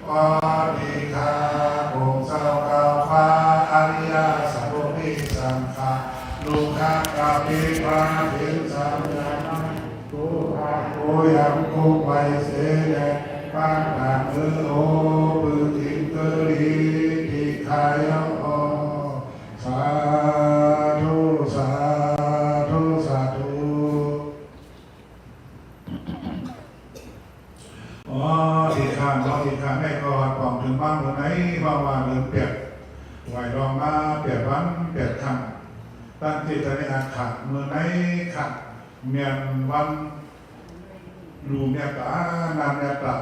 วัสดีครับผมเจ้ากาฟ้าอริยสัพพิสังฆาลูกค้ากาปิพระพิสังฆาตุอาโกยังกุไวเสเดปังนาเอโอปุถิเกรีทิขายโอสาธุสาธุสาธุอีกครั้งแม่ก็ปองถึงบ้านเมื่อไหนว่าเรื่องเปียกไหวรองมาเปียกวันเปียกคำตั้งที่จะได้อาขัดเมื่อไหนขัดเมียนวันดูเมียตานานเมียตา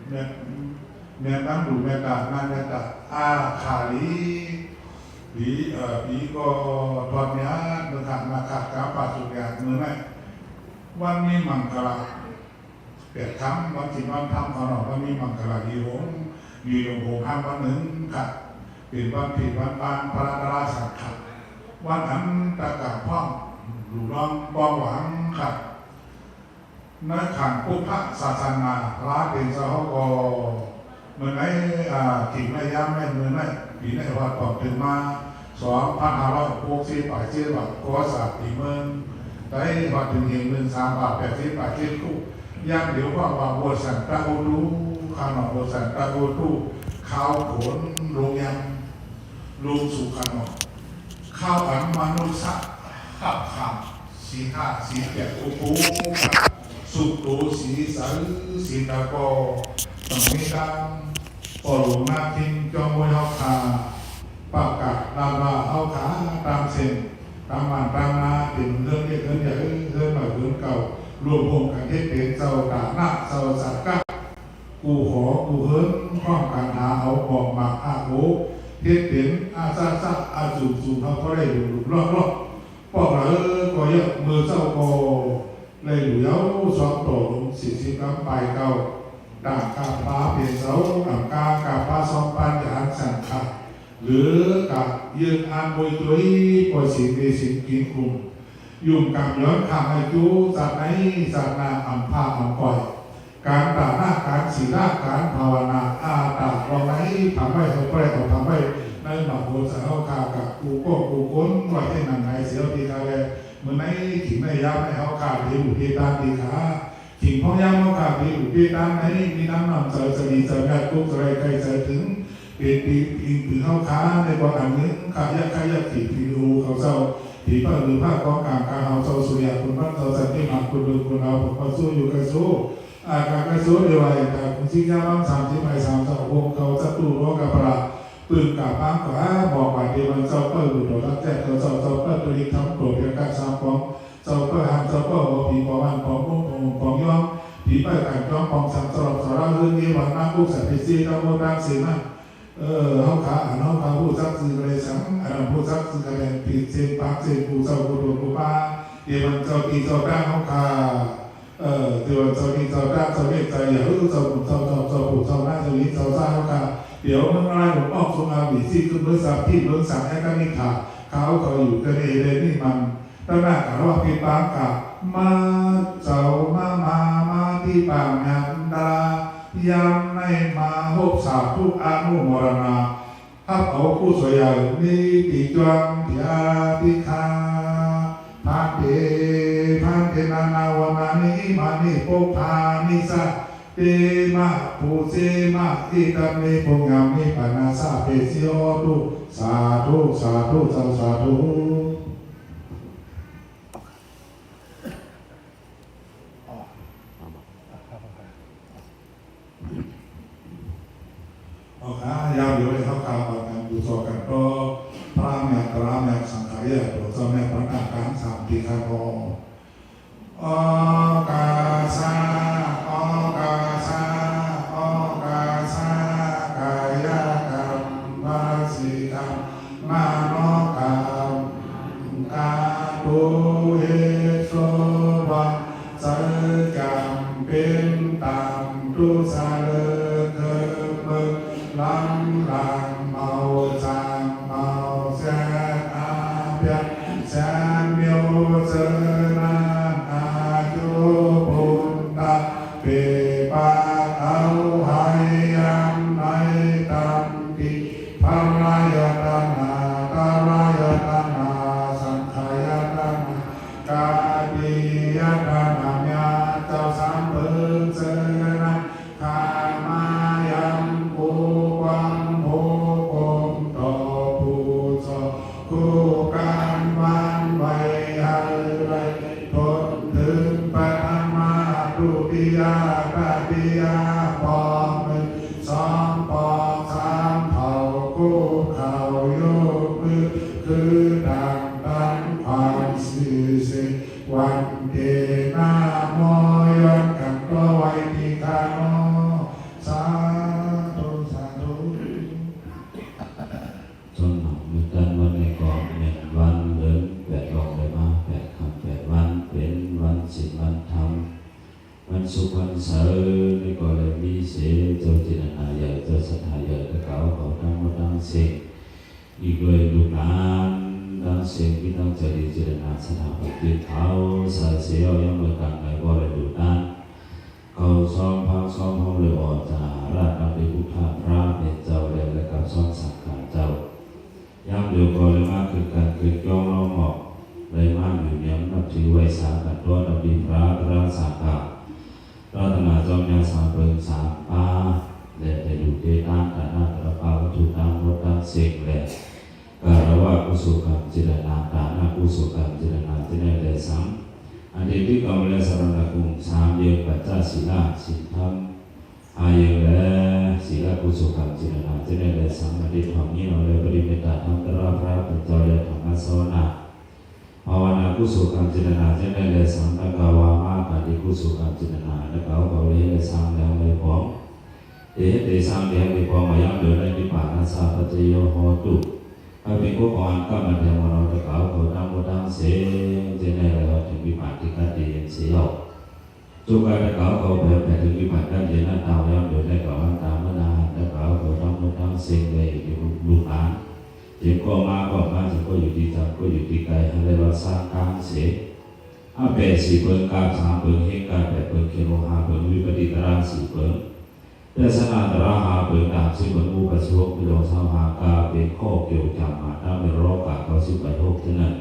เมียนั้นดูเมียตานานเมียตาอาขาลีปีก็ตอนนี้เมื่อขัดมาขัดกับปัจจุบันเมื่อไหนวันนี้มังกรเปียกคำวันที่วันทำเขาหน่อยวันนี้มังกรยีหงโหงห้ามวันหนึ่งขัดเป็นวันผิดวันปานพระราชาขัดวันนั้นตะกาพ่องดูร้องบองหวังขัดนักขันพุทธศาสนาลาเป็นสาวกเมื่อไหร่ถิ่นไม่ย้ำไม่เมื่อไหร่ปีในวัดต่อถึงมา2560ป่ายชื่อว่าโกษาปีเมืองได้วัดถึง1,380คู่ย่างเดี๋ยวว่าวัวสันตะโอดูข้าวหนอวัวสันตะโอดูข้าวขนโรงยำลุงสุขานอข้าวอันมนุษย์ขับขับสีข้าสีเปียกอุปูสุกโตสีสันสีตะกอต้องมีการปอหลวงนาทิงจอมวยเฮาขาปากกาลาบาเฮาขาตามเส้นตามมันตามนาเป็นเรื่องที่เรื่องใหญ่เรื่องใหม่เรื่องเก่ารวมวงกันที่เป็นเจ้าตาหน้าเจ้าสักกะกูขอกูเฮิร์นข้องการหาเอาบอกมาอาโหเฮ็ดเป็นอาซาซาอาสูเขาก็ได้ดูรอบปอกก็เยอะมือเจ้าก็เลยดูเย้าสอบโตลง40น้ำไปเก่าด่างกาฟ้าเปลี่ยนเสาด่างกาฟ้าซองปัญญาสังขารหรือกับยืนอันบวยตุยปล่อยสิ่งในสิ่งกินกลุ่มยุ่งกับย้อนคำให้จูจากไหนจากนาอัมพาอัมก่อยการด่าหน้าการศีลการภาวนาอาตาลองไหนทำให้เขาไปเขาทำให้ในหนักโหดสาวขากับกูก้นไว้ที่นั่นไหนเสียวทีกาเลยเมื่อไหนถิ่นไม่ย้ำให้เขาขาดที่หูที่ตาตีขาถิ่นพ่อย่ำเขาขาดที่หูที่ตาไหนมีน้ำนำเจอดีเจอแม่กุ๊กเจอใครเจอถึงเป็นปีเขาขาในกว่าอันนึงขยักถิ่นปีรูเขาเจ้าผีผ้าหรือผ้ากองกลางกาเฮาเจ้าสุริยาคุณพัฒน์เจ้าสันติมาคุณดูคุณเอาผมมาสู้อยู่กับสู้การกระสู้เดียวไอ้การคุณชิงยาบ้าง30 วงเขาจะตู้ร้องกับปลาปืนกับบ้างกว่าบอกว่าเดี๋ยวมันเจ้าเปิ้ลดูดรักแท้เจ้าเปิ้ลตัวนี้ทำโกรธเพียงการสามปองเจ้าเปิ้ลหันเจ้าเปิ้ลหัวผีปองวันปองมุ้งปองย้อมผีเปิ้ลกันย้อมปองสามตลอดสาระเรื่องนี้วันนั้นผู้สัตย์พิซีต้องโมดังเสียนะเขาขาเขาผู้ซักซื้อเลยสังผู้ซักซื้อกันเลยผิดเส้นปักเส้นผู้เจ้าผู้ตัวผู้ป้าเดี๋ยวมันเจ้าตีเจ้าด้างเขาขาเดี๋ยวเจ้าตีเจ้าด้างเจ้าเมตใจอย่ารู้เจ้าผู้เจ้าผู้เจ้าหน้าเจ้าลิ้นเจ้าซ่าเขาขาเดี๋ยวมันอะไรผมออกสงอาบีซี่ขึ้นเมื่อสามที่เมื่อสั่งให้กันนี่ขาเขาอยู่กันเองเลยนี่มันตั้งหน้ากับว่าพี่ปางกับมาเจ้ามาที่ปางยันดายังในมาหกสาทุกอนุโมทนาทับเอาผู้สวยใหญ่นี่ปีจวงพิอาพิคาพันเทนานาวนานิมานิโปพานิสะเตมาภูเสมาอิตัมเมพงยามิปนาสาเปสิโอตุสาธุสาธุยาวอยู่ในเขาข่าวกันดูต่อกันก็พระแม่สังขารหลวงเจ้าแม่พระนางการ3 ปีครับออกาซากายกรรมวาสีกรรมมโนกรรมกาตุเหโสวังสัจจำเป็นตามตุสาเลเกิดลังเมาจางเมา เสียงพี่น้องใจดีเจริญนาสถาปฏิเขาสายเสียวยังมือกันในบ่อระดูด้านเขาซ้อมพักซ้อมห้องเรือออกจากราชนาดีพุทธพระเป็นเจ้าเรียนและกับซ้อมสังขารเจ้ายังเดียวก็เลยมากคือการคือย่องล้อมหอกเลยมากอยู่เนี่ยนับถือไว้สากันตัวนาดีพระราชสังขารรัตนาจอมยาสามเปิงสามป้าและแต่อยู่เดตานฐานะกระเป๋าวัตถุตามรถตามเสกและการว่ากุศลกรรมจิรนาฐานะกุศลกรรมจิรนาที่ได้ได้สังอันที่กรรมและสรณกุมสามเยปัจจศีลสิทธรรมอายุและศีลกุศลกรรมจิรนาที่ได้ได้สังอันที่ทำนี้เราเลยปฏิบัติธรรมตระพระเป็นเจ้าเลยธรรมะสวนาภาวนากุศลกรรมจิรนาที่ได้ได้สังตะกาวามาปฏิกุศลกรรมจิรนาและเขาเขาเรียกได้สังแล้วเลยของเดสังเดียวในความหมายยังเดินในนิพพานสัพพะโยโหตุถ้าเป็นผู้ก่อนก็มาเทวเราตะเขาเขาทำบุญทำเสียจะได้เราถึงวิปัสสติการเดียนเสียจุกตะเขาเขาไปถึงวิปัสสติการเดียนนั่นตาวยังเดินได้ก่อนตามมานานตะเขาเขาทำบุญทำเสียเลยอยู่ลูกหลานจึงก็มาจึงก็อยู่ที่ทำก็อยู่ที่ไกลให้เราสร้างการเสียอาเปสี่เปิงกาสามเปิงเฮกาแปดเปิงเคโลหาเปิงวิปติตราสี่เปิงเทศนาตระหาเปิดตามสิบวันอุปสมบทโยสาวหากาเป็นข้อเกี่ยวกับมาถ้าเป็นโรคกาเขาสิบไปหกเท่านั้น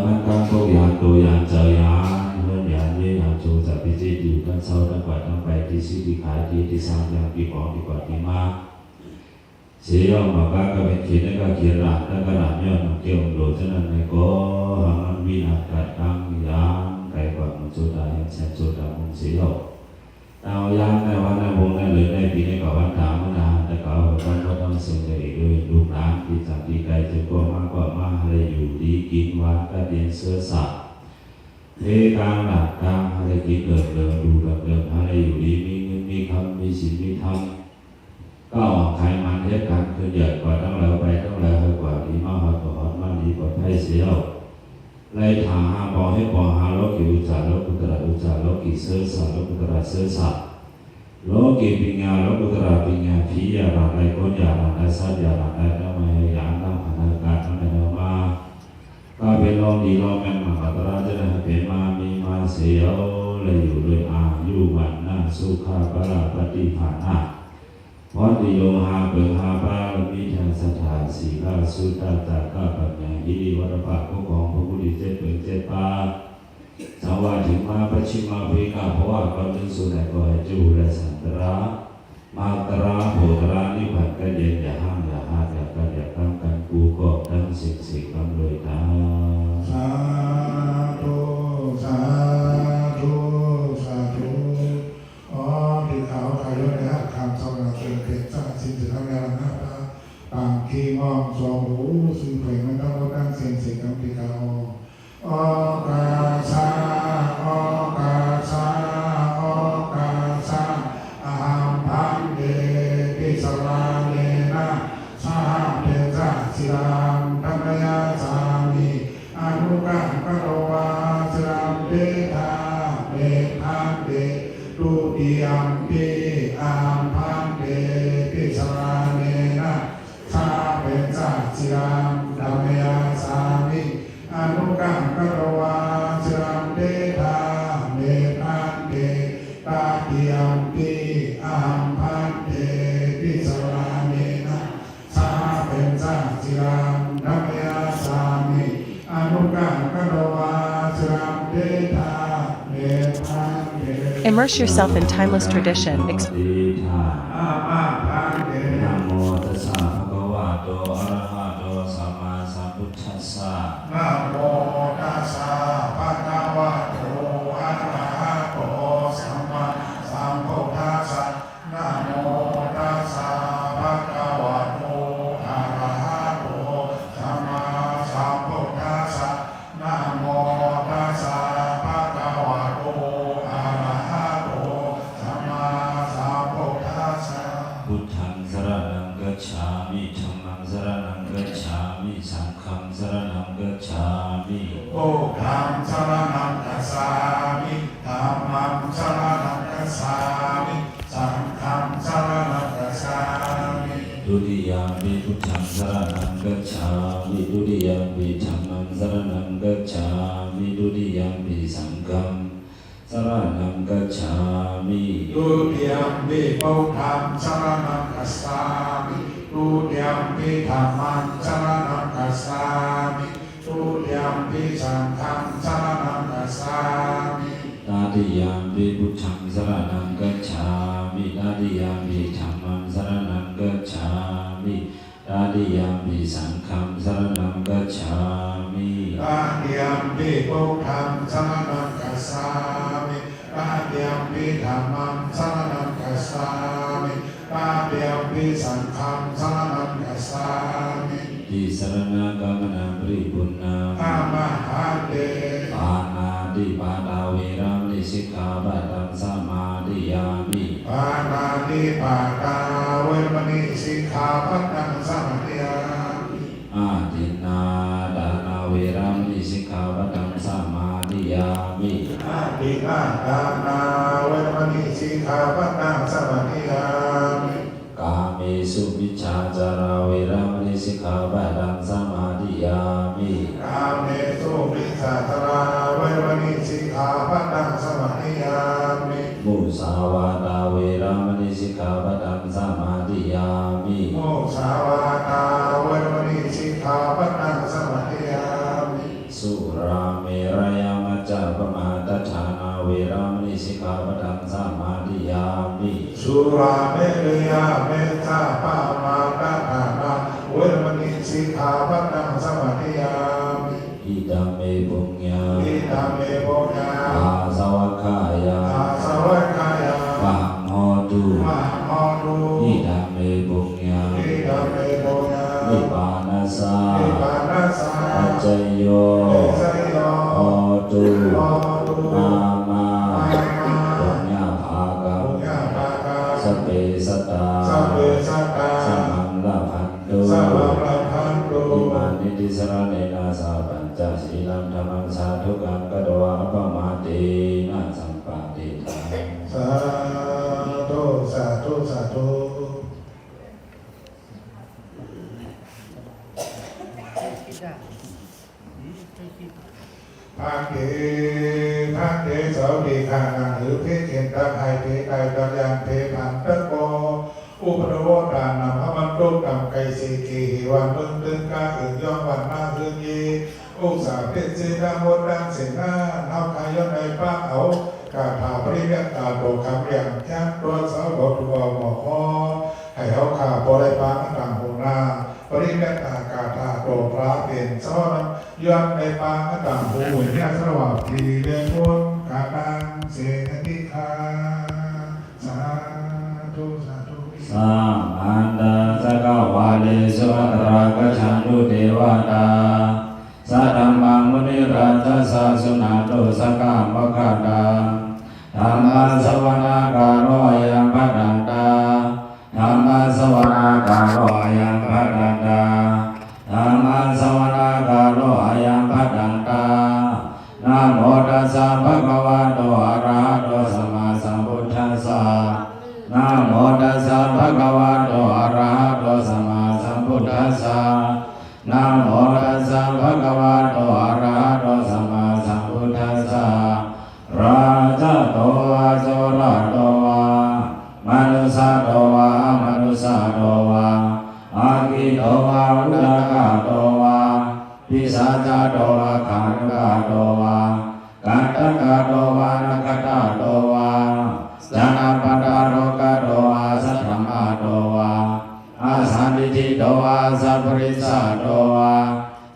มันการตัวยานเจอยานเมื่อยานนี้ยานโจจะพิจิตรอยู่กันเศร้าตั้งกว่าตั้งไปที่สิที่ขายที่สร้างอย่างที่ของที่ก่อนที่มาเสียมาก็เป็นเขียนก็เขียนหลักแล้วก็หลักย้อนเกี่ยวโดดเท่านั้นในก็มันวินาศการตั้งยานไกลกว่ามันโจดายังแสนโจดามันเสียเอายานในวันในวงในหรือในปีในก่อนวันถามนานแต่ก่อนวันก็ต้องเสียงเลยด้วยลูกหลานที่จากที่ไกลจะก็มาอะไรอยู่ดีกินวันก็เรียนเสื้อสัตว์เทกลางหลักกลางอะไรกินเดินดูเดินอะไรอยู่ดีมีเงินมีคำมีศีลมีธรรมก็ออกขายมันเทียบกันคือใหญ่กว่าต้องแล้วไปต้องแล้วให้กว่าดีมากกว่ามาดีกว่าไทยเสียวไล่ถามหาบอกให้บอกหาโลกิอุจจาโลกุตระอุจจาโลกิเสสะโลกุตระเสสะโลกิปิญญาโลกุตระปิญญาพิยาระไลโกญาระไลสัจญาระไลธรรมะยานังพนาการธรรมะมาก็เป็นลมดีลมแม่นมาตราจะได้เป็นมามีมาเสียวเลยอยู่ด้วยอายุวันนะสุขาปราปฏิภาณะวัดดิโยหาเปิดหาปาลมิทางสถานสีลาสุตตาตากาปัญญายิริวัฏปะกุของพระพุทธเจ้าเปิดเจ็ดปาสาวาถึงมาปัจฉิมาภิกาเพราะว่าก็เป็นสุนัยก็ให้จูและสันตระมาตระโหตระนิพพานกันเย็นอย่าห้ามอย่าหาดอย่ากันอย่าตั้งกันกูก็ตั้งสิ่งกำเลยตาสาธุสาธุสาธุอ๋อที่เขาขายรถเนี่ยคำสำหรับเป็นเพชรสร้างสิ่งที่ทำงานนะต่างคีมองสองหูซึ่งเพลงมันต้องตั้งเสียงกำที่เขาโอกาสาโอกาสาโอกาสาอาหัมพันเดปิสลาเนนะสาเดชะสิรังธรรมยาสามิอนุกัมปะโรวาสิรังเดธาเดทันเดตุติยัมปิอาหัมพันเดปิสลาเนนะสาเดชะสิรังธรรมยาสามิอนุกัมปะโรวาสิรังเดธาเดทันเดตาติยัมปิอาหัมพันเดปิสลาเนนะสาเป็นสัจจิรังธรรมยาสามิอนุกัมปะโรวาสิรังเดธาเดทันเด Immerse yourself in timeless tradition. อามาพันเด นะโมตัสสะภะคะวะโตอะระหะโตสัมมาสัมพุทธัสสะ นะโมตัสสะภะคะวะโตอะระหะโตสัมมาสัมพุทธัสสะนะโมตัสสะภะคะวะโตอะระหะโตสัมมาสัมพุทธัสสะนะโมตัสสะภะคะวะโตอะระหะโตสัมมาสัมพุทธัสสะ พุทธังสรณังกัจฉามิธัมมังสรณังกัจฉามิสังฆังสรณังกัจฉามิ โอธังสรณังคัจฉามิธัมมังสรณังคัจฉามิสังฆังสรณังคัจฉามิ ทุ ทุติยามปิพุทธังสรณังกัจฉามิทุติยามปิธัมมังสรณังกัจฉามิทุติยามปิสังฆังสรณังกัจฉามิ ทุติยมปิพุทธังสรณังคัสสามิทุติยมปิธัมมังสรณังคัสสามิทุติยมปิสังฆังสรณังคัสสามิ ตาติยามปิพุทธังสรณังกัจฉามิตาติยามปิธัมมังสรณังกัจฉามิตาติยามปิสังฆังสรณังกัจฉามิ ตาติยมปิพุทธังสรณังคัสสามิตาติยมปิธัมมังสรณังคัสสามิตาติยมปิสังฆังสรณังคัสสามิ ติสรณกามนาปริปุณณา อามหันเต ปานาติปาตาเวรามณีสิกขาปะทังสมาธิยามิ ปานาติปาตาเวรมณีสิกขาปัฏฐังสมาธิยามิ อาทินนาดานาเวรามณีสิกขาปะทังสมาธิยามิ อาตินาดานาเวรมณีสิกขาปัฏฐังสมาธิยามิ กาเมสุมิจฉาจาราเวรามณีสิกขาปะทังสมาธิยามิ กาเมสุมิจฉาจาราเวรมณีสิกขาปัฏฐังสมาธิยามิ มุสาวาตาเวรามณีสิกขาปะทังสมาธิยามิ โมสาวาตาเวรมณีสิกขาปัฏฐังสมาธิยามิ สุราเมรยามัจจปมาทัฏฐานาเวรามณีสิกขาปะทังสมาธิยามิ สุราเมรยาเมตตาปามาตาฐานาเวรมณีสิกขาปัฏฐังสมาธิยามิ อิดาเมปุญญา อิตาเมโภญา อาสวัคคายา อาสวัคคายา ปังโหตุ มหาโน อิดาเมปุญญา อิตาเมโภญา นิปานาสา นิพพานัสสา ปัจจโย เอสยโย โหตุ โอตุ นามา อามา ปุญญาภากั ปุ ง ญญาภาคา สเปสตา สัพเพสัตตา สมังลาภันตุ สัพพะพันตุ อิมานิติสรเนนาสาปัญจศีลังธรรมังสาธุกังกตวะอัปปมาเตนะสัมปะเตทัง สาธุสาธุสาธุภาเกภาเกสาวดีขานังหรือเพเข็นตะไคเพไตตะยานเพผันตะโกอุปโรวดานังพมันตุกัมไกสีกีหิวันมึงตึงกาอึ่งย่อมวันนาคืนยีอุสาเพเจดามดดังเสนาเท้าขายในป้าเอากาถาปริเวตตาโตคำอย่างแจ้งตัวสาวบทุบหมอคอให้เขาขาบริปางต่างหูนาปริเวตตากาถาโตพระเป็นสวรรค์ย้อนในปางต่างหูเนี่ยสวัสดีเดชพุนกาดังเสนิคาสาธุสาธุ สัมอันตสกวาเลสุอัตรากัจฉันตุเทวตาสัทธัมมังมุนิราชสาสุนาโตสกามะคะตาธัมมาสวนาการโรยังพัดดันตาธัมมาสวนาการโรยังพัดดันตาธัมมาสวนาการโรยังพัดดันตานะโมตัสสะภะคะวะโตอะระหะโตสัมมาสัมพุทธัสสะนะโมตัสสะภะคะวะโตอะระหะโตสัมมาสัมพุทธัสสะนะโมตัสสะภะคะวะโตอะระหะโตสัมมาสัมพุทธัสสะราชโตวะโสรโตวะมนุสสะโตวะอมนุสสะโตวะอาคิโตวะอุตตกะโตวะปิสาจโตวะขันธะโตวะกันตกะโตวะนัคตะโตวะจานาปตะโรกะโตวะสัทธมะโตวะอาสันติทิโตวะสัพปริสสะโตวะ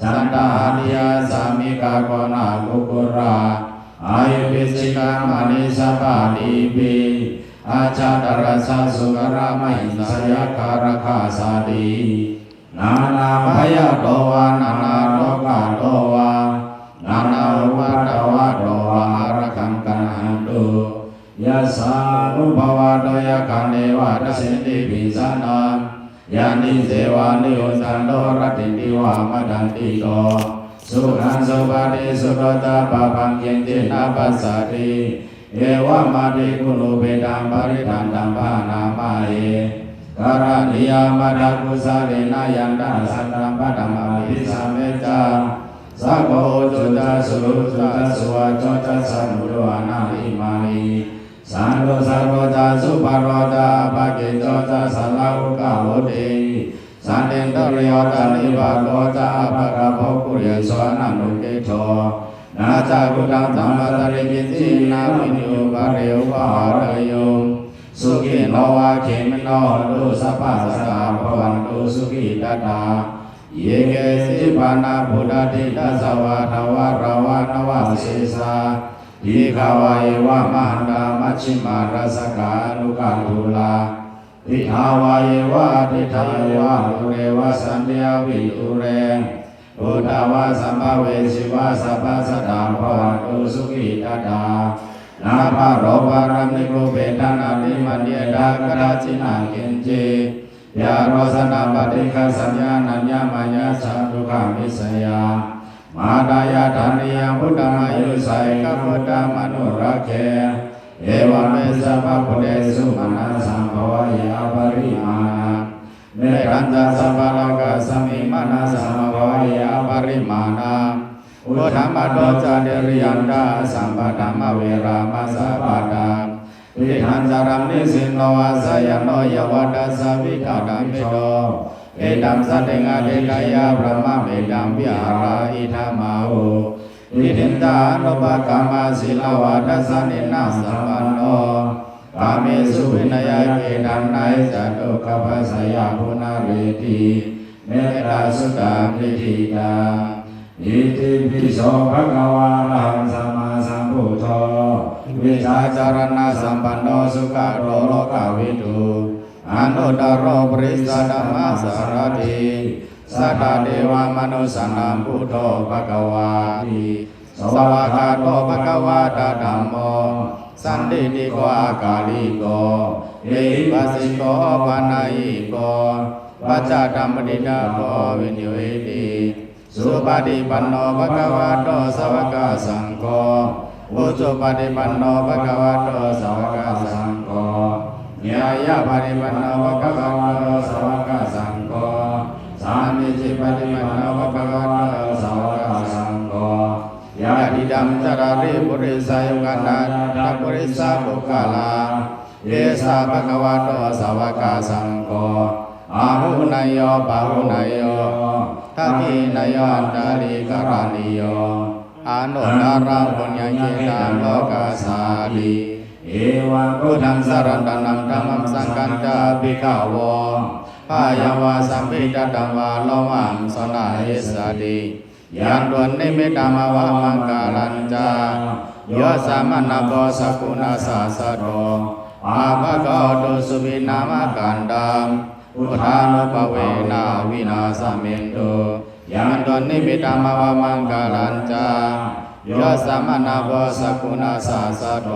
จันตหานิยาสามิกาโกนากุกุราอายุปิสิกามณิสัพพะลีปิอาจาตรัสสะสุกรามหิสยาคารคาสาตินานาพยโตวะนานาโรกะโตวะนานาอุปาทวะโตวะอรคังกันหันตุยะสานุภวะโตยะคันเนวะทัสสิติปิสานังยานิเสวานิอุตันโตรัตติติวะมัดดันติโกสุขังสุปาติสุโตตาปะปังเยนตินาปัสสะติเอวะมาติกุโลเปตังปริทันตังภานามาเอ การณิยามะทักุสาเลนะยันตาสัตตัมปะธัมมาภิสัมเมจาสัพโพจุตาสุรุจุตาสุวาจุตาสัมมุโรอนาอิมานิสันโดสัพโรตาสุปารตาภะเกจุตาสัลลาอุกะโหติสันเตนตริยตานิบาโกตาภะคะโพกุเรสวนันตุเกโทนาจารุตังธรรมตริกิตินาวิญโยปะเรวปะหารโยสุขิโนวะเขมโนตุสัพพะสัตตาภวันตุสุขิตตาเยเกสิปานาพุทธติตัสสวะทวะระวะนวะเสสาอิขาวะเอวะมหันตามัชฌิมารัสกานุกาตุลาทิทาวะเยวะทิทายะตุเรวะสันเดียวิตุเรอุตาวะสัมภเวสิวะสัพพะสัตตาภวันตุสุขิตตานาภะโรปารมิโกเปตานาติมัญเยดากราชินากินเจยาโรสนาปฏิฆาสัญญานัญญามายาสัตุขามิสยามาดายาธานิยังพุทธมายุสัยกัปพุทธมนุรักเขเอวเมสัพพะพุทธสุมาณสัมภวายาปริมาณเมตัญจสัพพะโลกสมิมาณสัมภวายาปริมาณอุทธัมมโตจาเดริยันตาสัมปะธัมมเวรามัสสะปะตาวิหันจารัมนิสินโนอาสยโนยวัตสะวิกาตัมปิโตเอตัมสัตถิงาเดกายาพระมะเมตัมวิหาราอิทัมมาโหวิทินตานุปกามาศิลวัตสานินาสัมปันโนกาเมสุวินัยเกตันไนจตุกัปปสยาภุนาเรติเมตตาสุตามิทิตาอิติปิโสภะคะวะอะระหังสัมมาสัมพุทโธวิชาจารณะสัมปันโนสุขโตโลกวิทูอนุตตรปริสัทธัมมาสารถิสัทธเทวมนุสสนังพุทโธภะคะวาติสวากขาโตภะคะวะตะธัมโมสันติติโกอากาลิโกเอหิปัสสิโกปานายิโกปัจจตัมปฏิดาโกวิญโยติสุปฏิปันโนภะคะวะโตสาวกสังโฆอุจุปฏิปันโนภะคะวะโตสาวกสังโฆญาญาปฏิปันโนภะคะวะโตสาวกสังโฆสามิจิปฏิปันโนภะคะวะโตสาวกสังโฆญาติดัมจาริปุริสายุกันาตปุริสาปุกาลาเยสาภะคะวะโตสาวกสังโฆอาหุนายโยปะหุนายโยทักขินายโยอันตาลิกรานิโยอนุตตรังปุญญเกตังโลกาสาลีเอวังพุทธังสรณังธัมมังสังฆังจาภิกขาวะพายาวาสัมภิตตังวาโลมังสนาเอสติยันตุนิมิตตมาวะมังกาลัญจาโยสัมมนาโกสกุณาสาสะโตอาภะโกตุสุวินามกันตังอุทานุปเวนะวินาสมินโตยันตุนิมิตตมาวะมังกาลัญจาโยสัมมนาโกสกุณาสาสะโต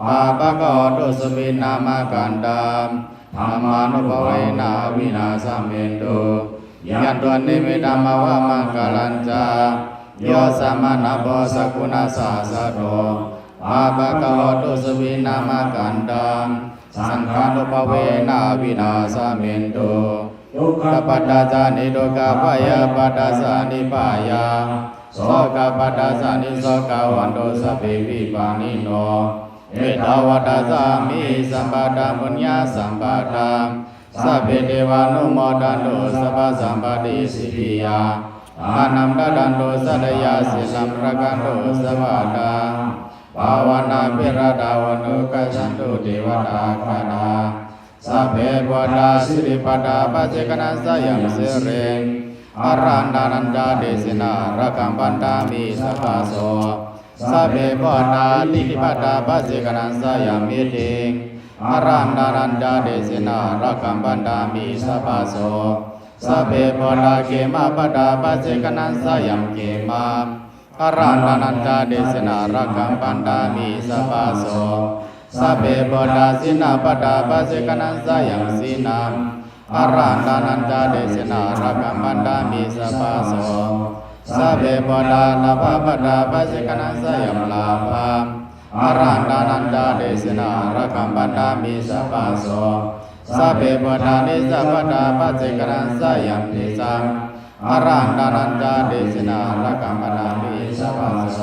อาภะโกตุสุวินามกันตังธรรมานุปเวนะวินาสมินโตยันตุนิมิตตมาวะมังกาลัญจาโยสัมมนาโกสกุณาสาสะโตอาภะโกตุสุวินามกันตังสังฆานุปเวนะวินาสมินโตทุกขปัฏฐาจานิทุกขปายาปัฏฐาสานิปายาโสกปัฏฐาสานิโสกวันโตสัพเพวิปานิโนเอตวัฏสามิสัมปะทาปุญญาสัมปะทาสัพเพเทวานุโมทันโตสัพพสัมปติสิทธิยาอานัมตตันโตสัตยาสิลัมระกันโตสัพพะทาภาวนาภิรดาวนุกัจฉันตุเทวตาคานาสัพเพพุทธาสิริปัฏฐาปัจเจกนัสสยัมเสเรอรันดานันดาเดสินาระกัมปันตามิสัพพะโสสัพเพพุทธาติติปัฏฐาปัจเจกนัสสยัมมิติอรันดานันดาเดสินาระกัมปันตามิสัพพะโสสัพเพพุทธาเกมาปัฏฐาปัจเจกนัสสยัมเกมาอรันดานันดาเดสินาระกัมปันตามิสัพพะโสสัพเพพุทธาสินาปัฏฐาปัจเจกนัสสยัมสินาอรันดานันดาเดสินาระกัมปันตามิสัพพะโสสัพเพพุทธานาภปัฏฐาปัจเจกนัสสยัมลาภาอรันดานันดาเดสินาระกัมปันตามิสัพพะโส สัพเพพุทธานิสัพพะดาปัจเจกนังสยัมนิสังอารันดานันจาเดชนาระกัมปนามิสัพพะโส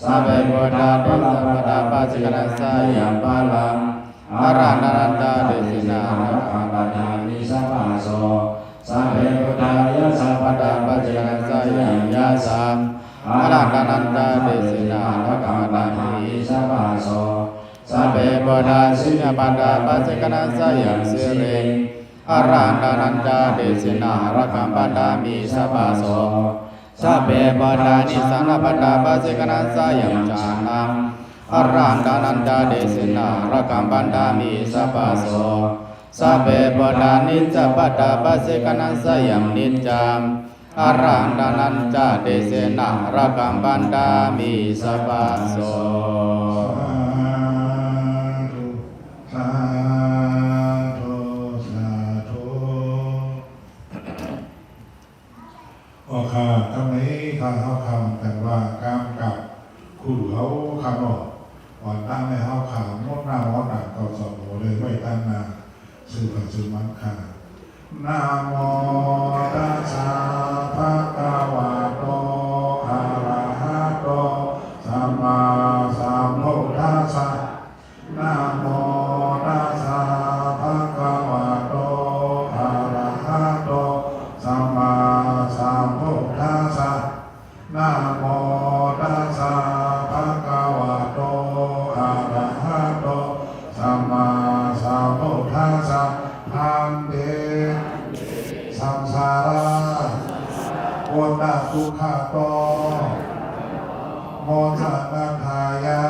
สัพเพพุทธานิสัพพะดาปัจเจกนังสยัมปะลังอารันดานันจาเดชนาระกัมปนามิสัพพะโสสัพเพพุทธายะสัพพะดาปัจเจกนังสยัมยะสัมอารันดานันจาเดชนาระกัมปนามิสัพพะโสสัพเพพุทธาสิญญปัตตาปัจเจกนังสยัมสิริอารันดานันจาเดชนาระกัมปนามิสัพพะโสสัพเพพุทธานิสังฆปัตตาปัจเจกนังสยัมจานังอารันดานันจาเดชนาระกัมปนามิสัพพะโสสัพเพพุทธานิจจปัตตาปัจเจกนังสยัมนิจจังอารันดานันจาเดชนาระกัมปนามิสัพพะโสสาธุสาธุโอเคคำนี้ข้าเขาคำแต่ว่ากำกับคู่เขาคำบอกก่อนตั้งให้เขาขาวมดหน้ามดหนักก็สอบโหเลยไม่ตั้งนาสื่อผันสื่อมันขานะโมตัสสะภะคะวะโตอะระหะโตสัมมาสัมพุทธัสสะนะโมตัสสะภะคะวะโตอะระหะโตสัมมาสัมพุทธัสสะนะโมตัสสะภะคะวะโตอะระหะโตสัมมาสัมพุทธัสสะอันเดสัมสาราวัฏทุกขโตโมทนาทายา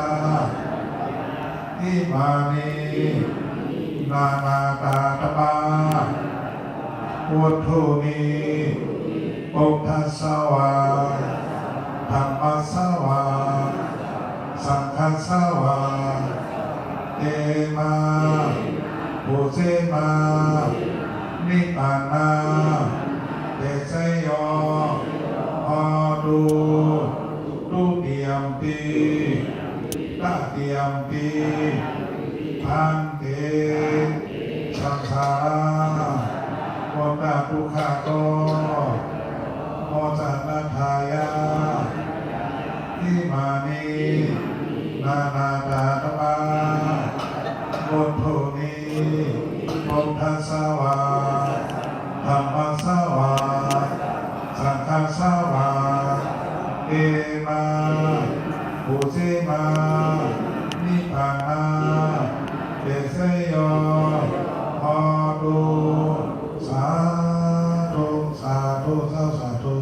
อิมานินานาตาตปาพุทธุนีปุถทัสสวาธรรมัสสวาสังฆัสสวาเอมาภูเสมานิพพานาเตชะโยหอดูตุเตียมปีตะเตียมปีพันเตสังสาราวัฏทุกขโตโมจนาทายาอิมานินานาตาตปาพุทโธนิพุทธัสสวาธรรมัสสวาสังฆัสสวาเอมาภูเสมานิพพานาเตชะโยหอดูสาธุสาธุสาธุ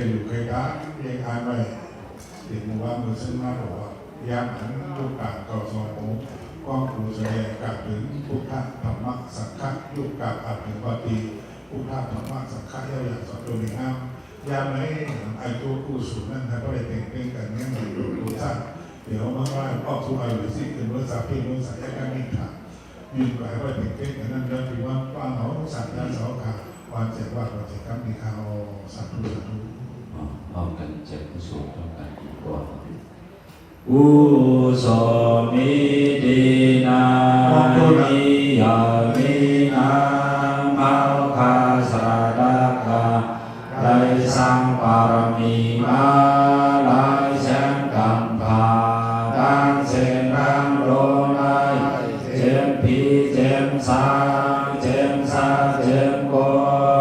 อยู่เคยได้ยังอ่านไปติดมือว่ามือซึ่งมาบอกว่ายามอันลูกกาเก่าสองโมกองครูแสดงกลับถึงพุทธธรรมะสังฆะลูกกาอัดถึงปฏิพุทธธรรมะสังฆะย่อยๆสอนตัวหนึ่งห้ามยามไหนไอ้ตัวผู้สูงนั่นนะก็เลยเป็นกันเนี่ยหนึ่งดูท่านเดี๋ยวเมื่อวานออกทุกอายุสิขึ้นรถสาพี่รถสายการมิตรยืนไหวว่าเป็นกันนั่นแล้วถือว่าป้าเขาสัตว์ยาเสาขาวันเจ็ดว่าวันเจ็ดครับมีข่าวสาธุสาธุ พร้อมกันเจ็บสูงพร้อมกันอีกก่อนอุโสมิดีนามิยามินามัลคาสราดากาไลสังปารมีมาไลเสียงกัมภาดังเสียงรังโรไลเจ็บผีเจ็บสาเจ็บสาเจ็บก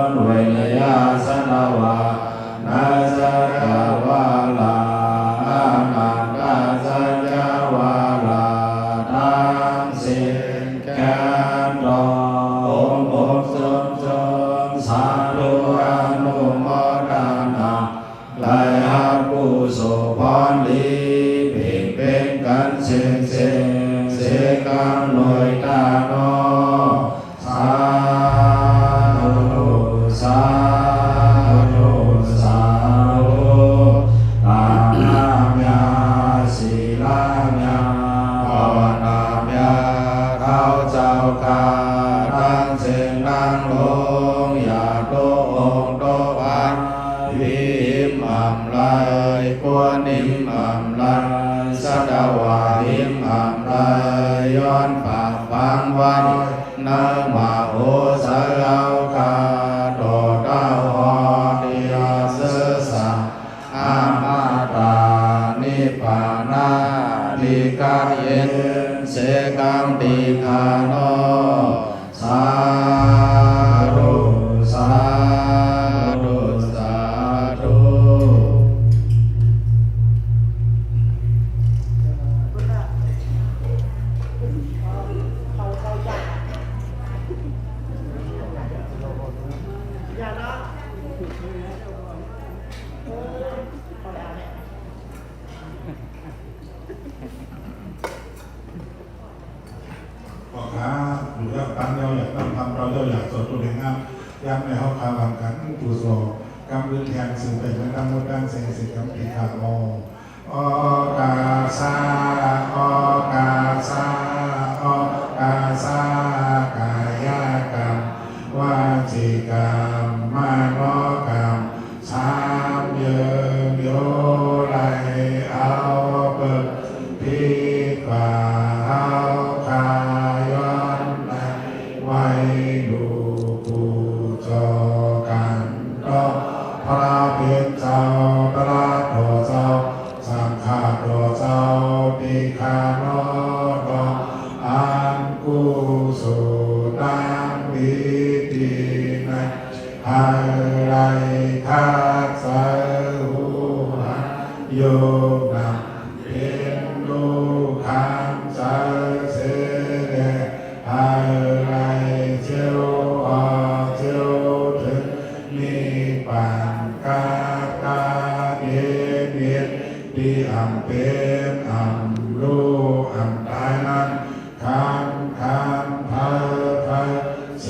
นเวยาสนาวานาจกาวาลาอานันตาสัจจาวาลาดังเสียงแคนดอมสมชนสาธุอนุโมทนาไลหากุศลพรลีเพ่งเป็นกันเสียงเสียงเสียงกันหน่วยตาโนสาธุสาธุสาธุตามยาศีลายาภาวนายาข้าเจ้าข้าดังเสียงดังลงอย่าโตองโตพันวิมอัมลายกวนนิมอัมลายสัตวาหิมอัมลายย้อนปากฟังวันนามาโอสาวคาโตเต้าหอดิยาเสสะอามาตานิพพานาดิกาเย็นเสกังติคาโนสาธุสาธุสาธุ พ่อค้าอยู่ยากตั้งเราอยากตั้งทำเราอยากสดตัวเองงามย้ำในห้องคาลังกันกุศลกำลือแทนสื่อไปเป็นตั้งมดตั้งเสียงสิกำปีขาโมอกาซาโอกาซาโอกาซากายกรรมวาจีกรรมมโนกรรมสามเยืนโยไลเอาเปิดพิกว่าเอาคายอนไว้ดูกูจอกันก็พระเพียรเจ้าตระโดเจ้าสังฆาโดเจ้าปิคาโนโดอันกุสุตังวิตินัยอะไรทัสสะหูหันโยนังเป็นดูขันสะเสเดอะไรเจ้าออกเจ้าถึงนิพพานกาตาเย็นที่อันเป็นอันรู้อันตายนั้นคันเพอเส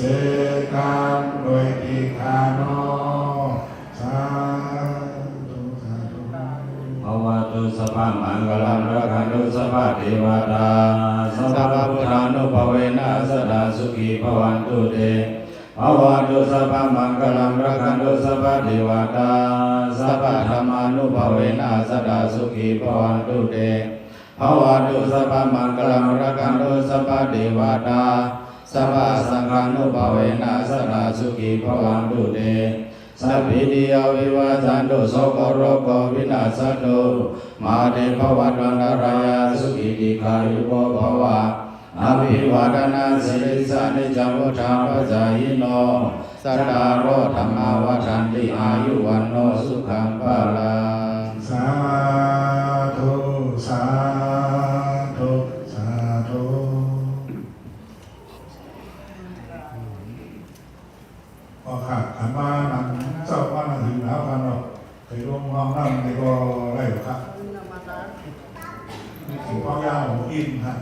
กันโดยที่คาโนสาธุสาธุ ภวตุสัพพมังคลังรักขันตุสัพพเทวตาสัพพพุทธานุภเวนะสดาสุขีภวันตุเตภวตุสัพพมังคลังรักขันตุสัพพเทวตาสัพพธรรมานุภเวนะสดาสุขีภวันตุเตภวตุสัพพมังคลังรักขันตุสัพพเทวตาสัพพสังฆานุภเวนะสดาสุขีภวันตุเตสัพพิติยวิวัชชันตุโสโคโรโควินาศตุมาเตภวัตวันตรายาสุขิติขายุโกภวะอภิวาทนาสิริสานิจังวุฒาปัจจายโนสัตตารโอธรรมาวัฏันติอายุวันโนสุขังภาลัง สาธุสาธุสาธุพอขาดขันมานังเจ้าว่านังหิวแล้วกันเนาะ ยลงห้องนั่งในก็ได้หรอครับนี่ถึงข้าวยาวของอินครับ